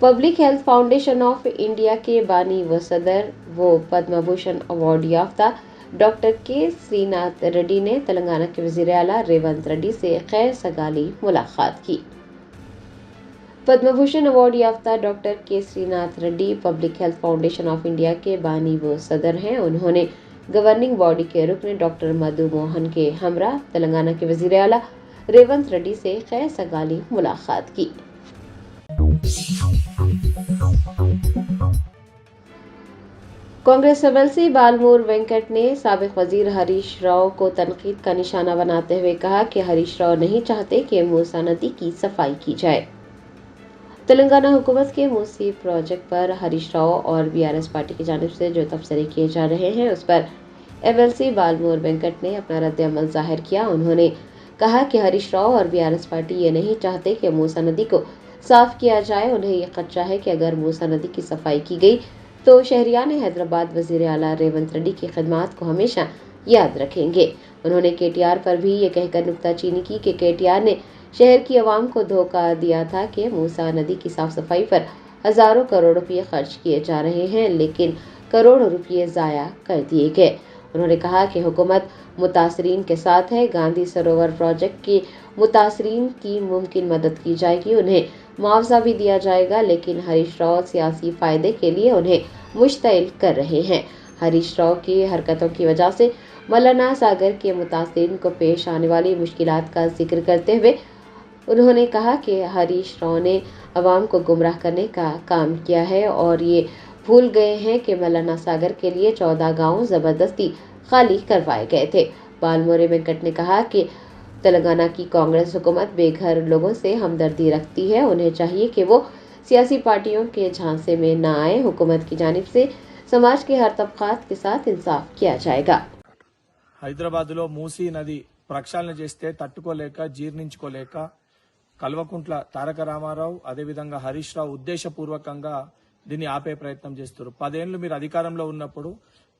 Public Health Foundation of India के बानी व सदर वो पद्म भूषण अवार्ड याफ्ता डॉक्टर के श्रीनाथ रेड्डी ने तेलंगाना के वज़ीर आला रेवंत रेड्डी से खैर सगाली मुलाकात की। पद्म भूषण अवार्ड याफ्ता doctor K Srinath Reddy Public Health Foundation of India के बानी व सदर हैं। उन्होंने गवर्निंग बॉडी के रुकन डॉक्टर मधु मोहन के हमरा तेलंगाना के वज़ीर आला रेवंत रेड्डी से खैर सगाली मुलाकात की। कांग्रेस एमएलसी बालमूर वेंकट ने साबिक वजीर हरीश राव को तनकीद का निशाना बनाते हुए कहा कि हरीश राव नहीं चाहते कि मूसा नदी की सफाई की जाए। तेलंगाना हुकूमत के मूसी प्रोजेक्ट पर हरीश राव और बीआरएस पार्टी की जानिब से जो तबसरे किए जा रहे हैं उस पर एमएलसी बालमूर वेंकट ने अपना रद्द-ए-अमल जाहिर किया। उन्होंने कहा कि हरीश राव और बीआरएस पार्टी ये नहीं चाहते कि मूसा नदी को साफ किया जाए। उन्हें ये खदशा है कि अगर मूसा नदी की सफाई की गई तो शहरियान हैदराबाद वज़ीर आला रेवंत रेड्डी की खिदमत को हमेशा याद रखेंगे। उन्होंने केटीआर पर भी ये कहकर नुक्ताचीनी की कि केटीआर ने शहर की आवाम को धोखा दिया था कि मूसा नदी की साफ सफाई पर हजारों करोड़ रुपये खर्च किए जा रहे हैं, लेकिन करोड़ों रुपये ज़ाया कर दिए गए। उन्होंने कहा कि हुकूमत मुतासरीन के साथ है। गांधी सरोवर प्रोजेक्ट की मुतासरीन की मुमकिन मदद की जाएगी, उन्हें मुआवजा भी दिया जाएगा, लेकिन हरीश राव सियासी फायदे के लिए उन्हें मुश्तइल कर रहे हैं। हरीश राव की हरकतों की वजह से मौलाना सागर के मुतासरीन को पेश आने वाली मुश्किलात का जिक्र करते हुए उन्होंने कहा कि हरीश राव ने अवाम को गुमराह करने का काम किया है और ये भूल गए हैं कि मौलाना सागर के लिए 14 गांव जबरदस्ती खाली करवाए गए थे। बालमोरे वेंकट ने कहा कि तेलंगाना की कांग्रेस हुकूमत बेघर लोगों से हमदर्दी रखती है। उन्हें चाहिए कि वो सियासी पार्टियों के झांसे में न आए। हुकूमत की जानिब से समाज के हर तबकात के साथ इंसाफ किया जाएगा। హైదరాబాద్లో మూసీ నది ప్రక్షాళన చేస్తే తట్టుకోలేక జీర్ణించుకోలేక కల్వకుంట్ల తారక రామారావు అదేవిధంగా హరీష్ రావు ఉద్దేశపూర్వకంగా దీన్ని ఆపే ప్రయత్నం చేస్తారు. 10 ఏళ్లు మీరు అధికారంలో ఉన్నప్పుడు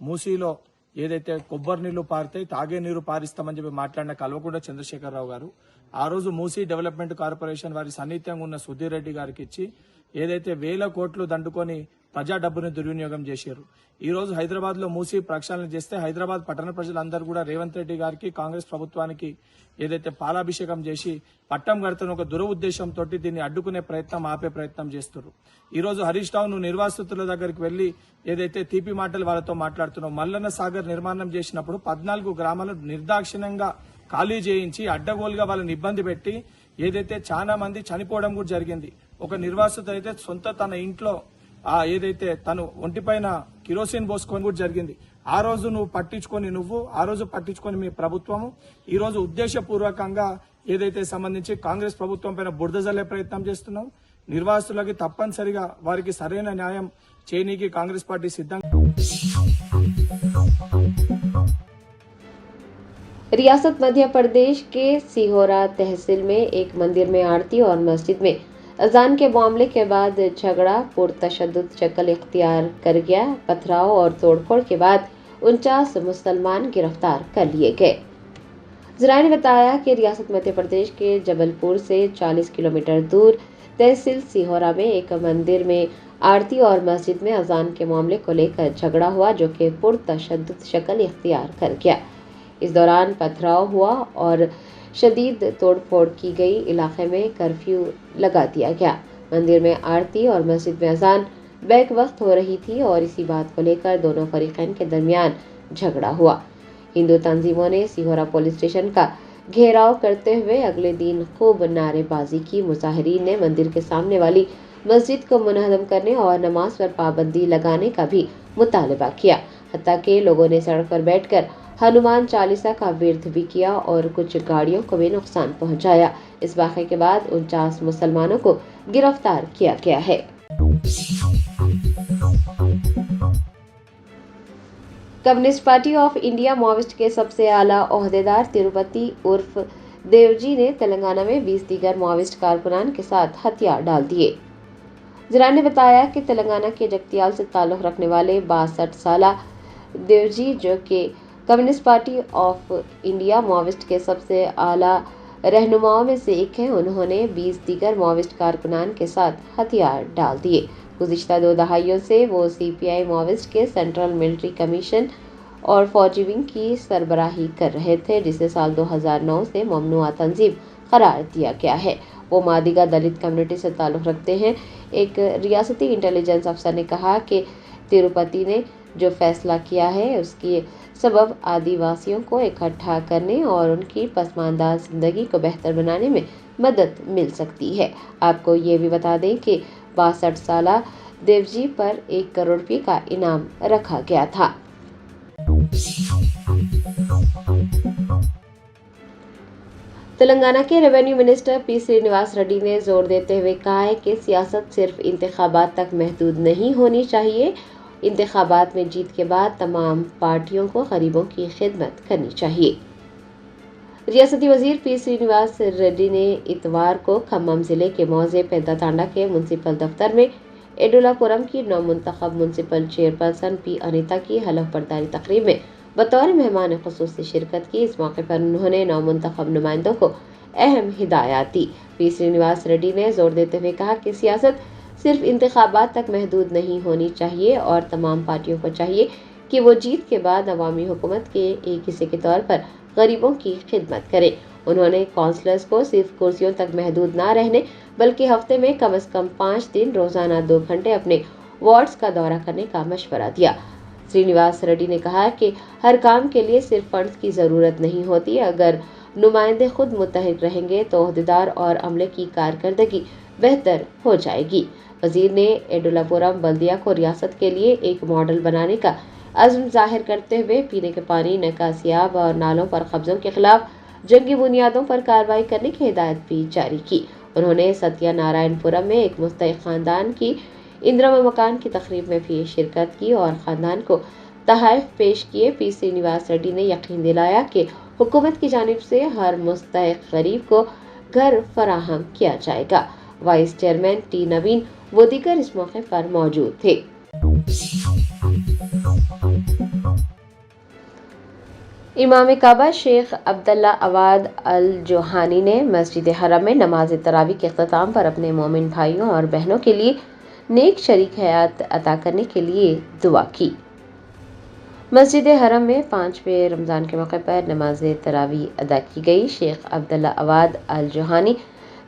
మూసీలో ఏదైతే కొబ్బరి నీళ్లు పారితే తాగే నీరు పారిస్తామని చెప్పి మాట్లాడిన కల్వకుంట్ల చంద్రశేఖరరావు గారు ఆ రోజు మూసీ డెవలప్మెంట్ కార్పొరేషన్ వారి సన్నిహితంగా ఉన్న సుధీర్ రెడ్డి గారికి ఇచ్చి ఏదైతే 1000 కోట్లు దండుకొని ప్రజా డబ్బుని దుర్వినియోగం చేశారు. ఈ రోజు హైదరాబాద్ లో మూసీ ప్రక్షాళన చేస్తే హైదరాబాద్ పట్టణ ప్రజలందరూ కూడా రేవంత్ రెడ్డి గారికి కాంగ్రెస్ ప్రభుత్వానికి ఏదైతే పాలాభిషేకం చేసి పట్టం కడుతున్న ఒక దురుద్దేశంతో దీన్ని అడ్డుకునే ప్రయత్నం ఆపే ప్రయత్నం చేస్తున్నారు. ఈ రోజు హరీష్ రావు నువ్వు నిర్వాసితుల దగ్గరికి వెళ్లి ఏదైతే తీపి మాటలు వాళ్ళతో మాట్లాడుతున్నావు, మల్లన్న సాగర్ నిర్మాణం చేసినప్పుడు 14 గ్రామాలు నిర్దాక్షిణ్యంగా ఖాళీ చేయించి అడ్డగోలుగా వాళ్ళని ఇబ్బంది పెట్టి ఏదైతే చాలా మంది చనిపోవడం కూడా జరిగింది. ఒక నిర్వాసితుడు అయితే సొంత తన ఇంట్లో ఏదైతే తను ఒంటిపైన కిరోసిన్ పోసుకొని కూడా జరిగింది. ఆ రోజు పట్టించుకొని మీ ప్రభుత్వము ఈ రోజు ఉద్దేశపూర్వకంగా ఏదైతే సంబంధించి కాంగ్రెస్ ప్రభుత్వం పైన బురద జల్లే ప్రయత్నం చేస్తున్నాం. నిర్వాసితులకి తప్పనిసరిగా వారికి సరైన న్యాయం చేయనీకి కాంగ్రెస్ పార్టీ సిద్ధంగా। रियासत मध्य प्रदेश के सिहोरा तहसील में एक मंदिर में आरती और मस्जिद में अजान के मामले के बाद झगड़ा पुरतशद्दुद शक्ल इख्तियार कर गया। पथराव और तोड़फोड़ के बाद 49 मुसलमान गिरफ्तार कर लिए गए। ज़राए ने बताया कि रियासत मध्य प्रदेश के जबलपुर से 40 किलोमीटर दूर तहसील सिहोरा में एक मंदिर में आरती और मस्जिद में अजान के मामले को लेकर झगड़ा हुआ, जो कि पुरतशद्दुद शक्ल इख्तियार कर गया। इस दौरान पथराव हुआ और शदीद तोड़फोड़ की गई। इलाके में कर्फ्यू लगा दिया गया। मंदिर में आरती और मस्जिद में अजान बैक वक्त हो रही थी और इसी बात को लेकर दोनों फरीकैन के दरमियान झगड़ा हुआ। हिंदू तंजीमों ने सिहोरा पुलिस स्टेशन का घेराव करते हुए अगले दिन खूब नारेबाजी की। मुजाहिरीन ने मंदिर के सामने वाली मस्जिद को मुनहदम करने और नमाज पर पाबंदी लगाने का भी मुतालबा किया। हत्ता के लोगों ने सड़क पर बैठकर हनुमान चालीसा का विर्द भी किया और कुछ गाड़ियों को भी नुकसान पहुंचाया। इस वाक़े के बाद 49 मुसलमानों को गिरफ्तार किया गया है। Communist party of India Maoist के सबसे आला ओहदेदार तिरुपति उर्फ देवजी ने तेलंगाना में 20 दीगर माओइस्ट कारकुनान के साथ हथियार डाल दिए। ज़राए ने बताया कि तेलंगाना के जगतियाल से ताल्लुक़ रखने वाले 62 साला देवजी, जो कि communist party of India Maoist के सबसे आला रहनुमाओं में से एक हैं। उन्होंने 20 दीगर माओविस्ट कारकुनान के साथ हथियार डाल दिए। गुज़िश्ता 2 दहाइयों से वो CPI माओविस्ट के सेंट्रल मिलिट्री कमीशन और फौजी विंग की सरबराही कर रहे थे, जिसे साल 2009 से ममनुआ तंजीम करार दिया गया है। वो मादिगा दलित कम्युनिटी से ताल्लुक़ रखते हैं। एक रियासती इंटेलिजेंस अफसर ने कहा कि तिरुपति ने जो फैसला किया है उसकी सबब आदिवासियों को इकट्ठा करने और उनकी पसमानदा जिंदगी को बेहतर बनाने में मदद मिल सकती है। आपको ये भी बता दें कि 62 साला देवजी पर 1 करोड़ रुपये का इनाम रखा गया था। तेलंगाना के revenue minister P Srinivas Reddy ने जोर देते हुए कहा है कि सियासत सिर्फ इंतखाबात तक महदूद नहीं होनी चाहिए। इंतखाबात में जीत के बाद तमाम पार्टियों को गरीबों की खिदमत करनी चाहिए। रियासती वजीर पी श्रीनिवास रेड्डी ने इतवार को खम्मम जिले के मौजे पेंतातांडा के म्युनिसिपल दफ्तर में एडुलापुरम की नवमुंतखब म्युनिसिपल चेयरपर्सन पी अनीता की हलफ बर्दारी तकरीब में बतौर मेहमान खुसूसी शिरकत की। इस मौके पर उन्होंने नवमुंतखब नुमाइंदों को अहम हिदायत दी। पी श्रीनिवास रेड्डी ने जोर देते हुए कहा कि सियासत सिर्फ इंतखाबात तक महदूद नहीं होनी चाहिए और तमाम पार्टियों को चाहिए कि वो जीत के बाद अवामी हुकूमत के एक हिस्से के तौर पर गरीबों की खिदमत करें। उन्होंने काउंसलर्स को सिर्फ कुर्सियों तक महदूद न रहने बल्कि हफ्ते में कम से कम 5 दिन रोजाना 2 घंटे अपने वार्ड्स का दौरा करने का मशवरा दिया। श्रीनिवास रेड्डी ने कहा कि हर काम के लिए सिर्फ फंड्स की जरूरत नहीं होती। अगर नुमाइंदे खुद मुत्तहिद रहेंगे तो ओहदेदार और अमले की कारकर्दगी बेहतर हो जाएगी। वजीर ने एडुलापुरम बल्दिया को रियासत के लिए एक मॉडल बनाने का अज़्म जाहिर करते हुए पीने के पानी, निकासियाब और नालों पर कब्जों के खिलाफ जंगी बुनियादों पर कार्रवाई करने की हिदायत भी जारी की। उन्होंने सत्या नारायणपुरम में एक मुस्तहिक खानदान की इंदिरा मकान की तकरीब में भी शिरकत की और खानदान को तोहफे पेश किए। पी श्रीनिवास रेड्डी ने यकीन दिलाया कि हुकूमत की जानिब से हर मुस्तहिक गरीब को घर फराहम किया जाएगा। वाइस चेयरमैन टी नवीन वो दीगर इस मौके पर मौजूद थे। इमाम काबा शेख अब्दुल्ला अवाद अल जोहानी ने मस्जिद हरम में नमाज तरावी के इख्तिताम पर अपने मोमिन भाइयों और बहनों के लिए नेक शरीक हयात अता करने के लिए दुआ की। मस्जिद हरम में 5वें रमज़ान के मौके पर नमाज तरावी अदा की गई। शेख अब्दुल्ला अवाद अल जोहानी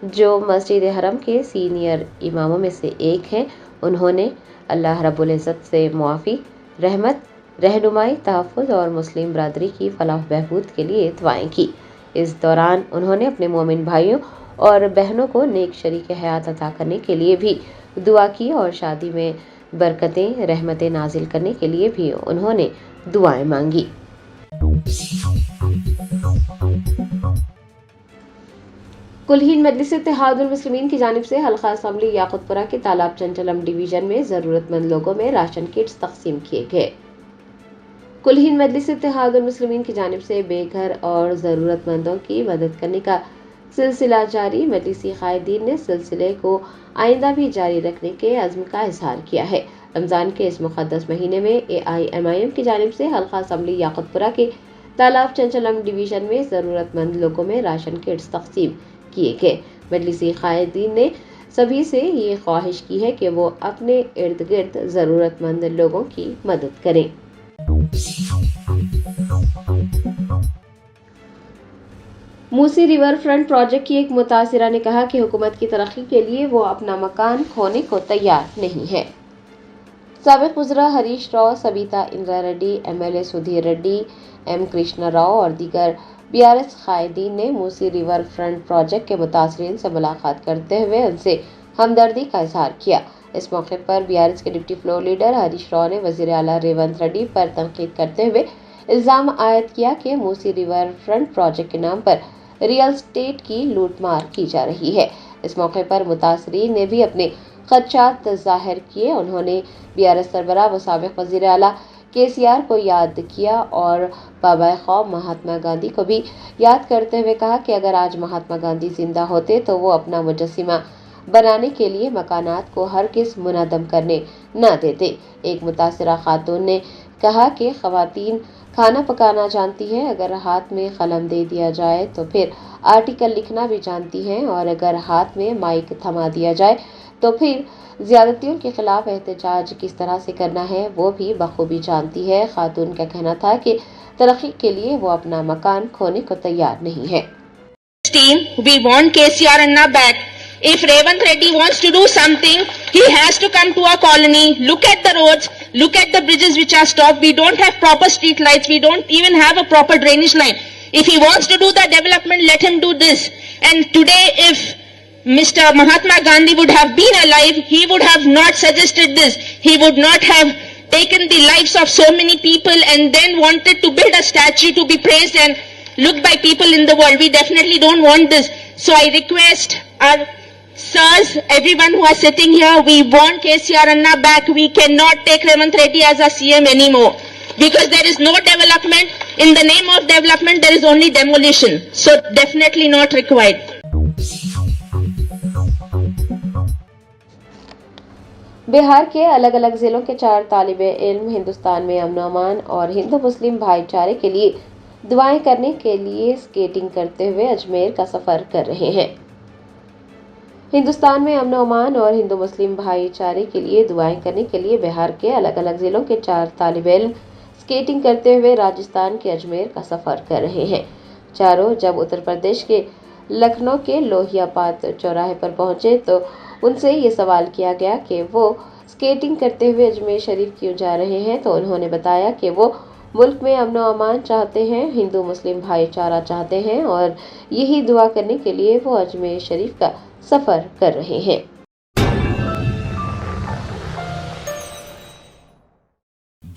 जो मस्जिद हरम के सीनियर इमामों में से एक हैं, उन्होंने अल्लाह रब्बुल इज़्ज़त से मुआफ़ी, रहमत, रहनुमाई, तहफ़्फ़ुज़ और मुस्लिम बरादरी की फलाह बहबूद के लिए दुआएं की। इस दौरान उन्होंने अपने मोमिन भाइयों और बहनों को नेक शरीक हयात अता करने के लिए भी दुआ की और शादी में बरकतें, रहमतें नाजिल करने के लिए भी उन्होंने दुआएं मांगी। कुल हिंद मजलिस इत्तेहादुल मुस्लिमीन की जानिब से हल्का असम्बली याकुतपुरा के तालाब चंचलम डिवीजन में ज़रूरतमंद लोगों में राशन किट्स तकसीम किए गए। कुल हिंद मजलिस इत्तेहादुल मुस्लिमीन की जानिब से बेघर और ज़रूरतमंदों की मदद करने का सिलसिला जारी। मजलिसी कायदीन ने सिलसिले को आइंदा भी जारी रखने के अज़्म का इजहार किया है। रमज़ान के इस मुक़द्दस महीने में AIMIM की जानिब से हल्का असम्बली याकुतपुरा के तालाब चंचलम डिवीजन में ज़रूरतमंद लोगों में राशन किट्स तकसीम किए गए। मजलिसी कायदीन ने सभी से ये ख्वाहिश की है कि वो अपने इर्द गिर्द ज़रूरतमंद लोगों की मदद करें। मूसी रिवर फ्रंट प्रोजेक्ट की एक मुतासिरा ने कहा कि हुकूमत की तरक्की के लिए वो अपना मकान खोने को तैयार नहीं है। साबिक वज़रा हरीश राव, सविता इंद्रा रेड्डी, MLA सुधीर रेड्डी, M कृष्णा राव और दीगर BRS कायदीन ने मूसी रिवर फ्रंट प्रोजेक्ट के मुतासरीन से मुलाकात करते हुए उनसे हमदर्दी का इजहार किया। इस मौके पर BRS के deputy floor leader Harish Rao ने वज़ीर आला रेवंत रेड्डी पर तनकीद करते हुए इल्ज़ाम आयद किया कि मूसी रिवर फ्रंट प्रोजेक्ट के नाम पर रियल स्टेट की लूटमार की जा रही है। इस मौके पर मुतासरीन ने भी अपने खदशात ज़ाहिर किए। उन्होंने BRS सरबराह व साबिक़ वज़ीर आला KCR को याद किया और बाबा ख़ौम महात्मा गांधी को भी याद करते हुए कहा कि अगर आज महात्मा गांधी जिंदा होते तो वो अपना मुजस्सिमा बनाने के लिए मकानात को हरगिज़ मुनहदम करने न देते। एक मुतासिरा खातून ने کہا کہ خواتین کھانا پکانا جانتی ہے، اگر ہاتھ میں قلم دے دیا جائے تو پھر آرٹیکل لکھنا بھی جانتی ہیں، اور اگر ہاتھ میں مائک تھما دیا جائے تو پھر زیادتیوں کے خلاف احتجاج کس طرح سے کرنا ہے وہ بھی بخوبی جانتی ہے۔ خاتون کا کہنا تھا کہ ترقی کے لیے وہ اپنا مکان کھونے کو تیار نہیں ہے۔ Team, we want KCR Anna back. If Revanth Reddy wants to do something, he has to come to our colony, look at the roads, look at the bridges which are stopped. We don't have proper street lights. We don't even have a proper drainage line. If he wants to do the development, let him do this. And today, if Mr. Mahatma Gandhi would have been alive, he would have not suggested this. He would not have taken the lives of so many people and then wanted to build a statue to be praised and looked by people in the world. We definitely don't want this. So I request our sirs, everyone who are sitting here, we want KCR Anna back. We cannot take Revanth Reddy as our CM anymore. Because there is no development. In the name of development, there is only demolition. So definitely not required. بہار کے الگ الگ ضلعوں کے 4 طالب علم ہندوستان میں امن و امان اور ہندو مسلم بھائی چارے کے لیے دعائیں کرنے کے لیے سکیٹنگ کرتے ہوئے اجمیر کا سفر کر رہے ہیں۔ ہندوستان میں امن و امان اور ہندو مسلم بھائی چارے کے لیے دعائیں کرنے کے لیے بہار کے الگ الگ ضلعوں کے 4 طالب علم سکیٹنگ کرتے ہوئے راجستھان کے اجمیر کا سفر کر رہے ہیں۔ چاروں جب اتر پردیش کے لکھنؤ کے لوہیا پات چوراہے پر پہنچے تو ان سے یہ سوال کیا گیا کہ وہ سکیٹنگ کرتے ہوئے اجمیر شریف کیوں جا رہے ہیں، تو انہوں نے بتایا کہ وہ ملک میں امن و امان چاہتے ہیں، ہندو مسلم بھائی چارہ چاہتے ہیں اور یہی دعا کرنے کے لیے وہ اجمیر شریف کا سفر کر رہے ہیں۔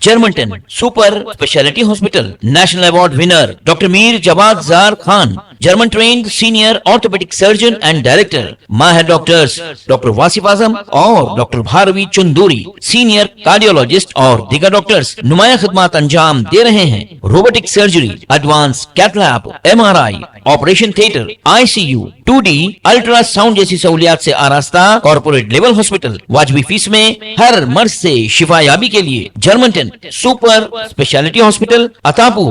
جرمنٹن super speciality hospital national award winner doctor Mir Jawad Zar Khan, German trained senior orthopaedic surgeon and director, ماہر ڈاکٹرز ڈاکٹر واصف اعظم اور doctor Bharavi Chanduri, senior cardiologist اور دیگر ڈاکٹرز نمایاں خدمات انجام دے رہے ہیں۔ Robotic surgery, advance cath lab, MRI، operation theatre, ICU، 2D ultrasound جیسی سہولیات سے آراستہ کارپوریٹ لیول ہاسپٹل، واجبی فیس میں ہر مرض سے شفا یابی کے لیے جرمنٹن سپر اسپیشلٹی ہاسپٹل، عطا پور،